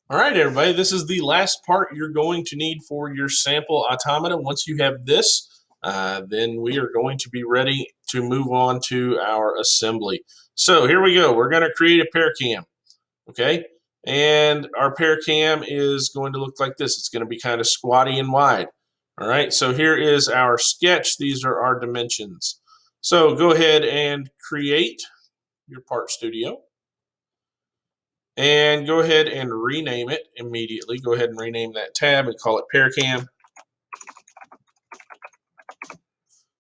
All right, everybody, this is the last part you're going to need for your sample automata. Once you have this, then we are going to be ready to move on to our assembly. So here we go. We're going to create a Pear cam, okay? And our Pear cam is going to look like this. It's going to be kind of squatty and wide. All right, so here is our sketch. These are our dimensions. So go ahead and create your Part Studio. And go ahead and rename it immediately. Go ahead and rename that tab and call it Pear Cam.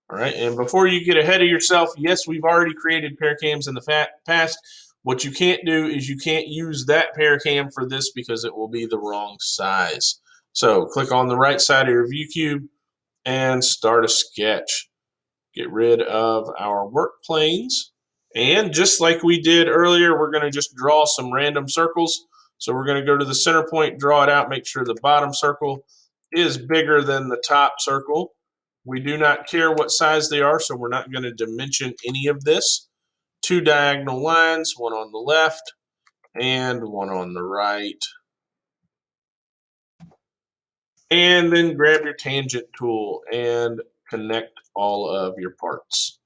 All right, and before you get ahead of yourself, yes, we've already created Pear Cams in the past. What you can't do is you can't use that Pear Cam for this because it will be the wrong size. So click on the right side of your view cube and start a sketch. Get rid of our work planes. And just like we did earlier, we're going to just draw some random circles. So we're going to go to the center point, draw it out, make sure the bottom circle is bigger than the top circle. We do not care what size they are, so we're not going to dimension any of this. Two diagonal lines, one on the left and one on the right. And then grab your tangent tool and connect all of your parts.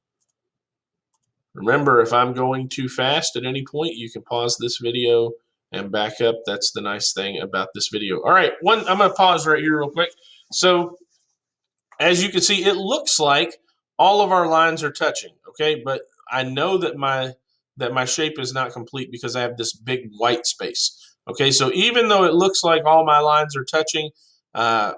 Remember, if I'm going too fast at any point, you can pause this video and back up. That's the nice thing about this video. All right, I'm going to pause right here real quick. So as you can see, it looks like all of our lines are touching, okay? But I know that my shape is not complete because I have this big white space. Okay, so even though it looks like all my lines are touching,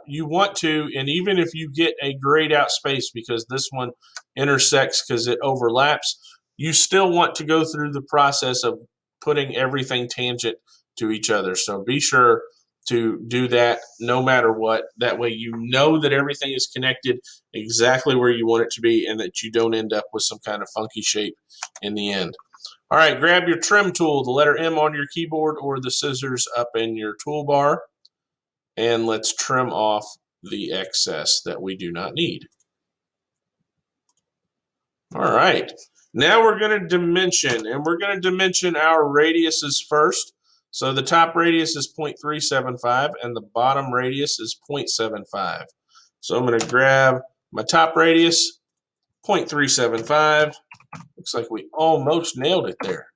you want to, and even if you get a grayed out space because this one intersects because it overlaps, you still want to go through the process of putting everything tangent to each other. So be sure to do that no matter what. That way you know that everything is connected exactly where you want it to be and that you don't end up with some kind of funky shape in the end. All right, grab your trim tool, the letter M on your keyboard or the scissors up in your toolbar, and let's trim off the excess that we do not need. All right, now we're going to dimension, and we're going to dimension our radiuses first. So the top radius is 0.375 and the bottom radius is 0.75. So I'm going to grab my top radius, 0.375. Looks like we almost nailed it there.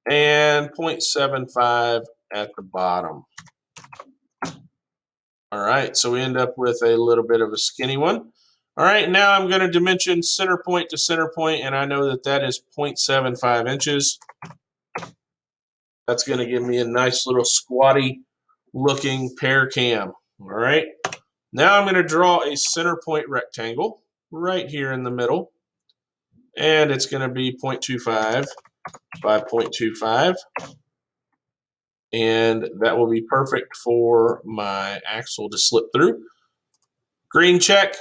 And 0.75 at the bottom. All right, so we end up with a little bit of a skinny one. All right, now I'm going to dimension center point to center point, and I know that that is 0.75 inches. That's going to give me a nice little squatty looking Pear cam. All right, now I'm going to draw a center point rectangle right here in the middle, and it's going to be 0.25 by 0.25. And that will be perfect for my axle to slip through. Green check,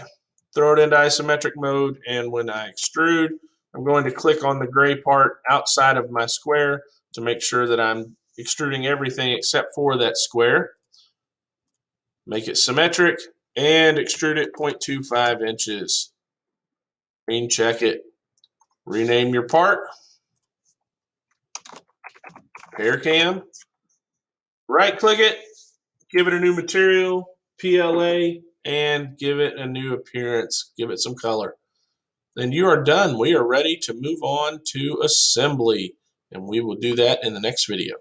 throw it into isometric mode, and when I extrude, I'm going to click on the gray part outside of my square to make sure that I'm extruding everything except for that square. Make it symmetric and extrude it 0.25 inches. Green check it. Rename your part. Pear cam. Right click it, give it a new material, PLA, and give it a new appearance. Give it some color. Then you are done. We are ready to move on to assembly, and we will do that in the next video.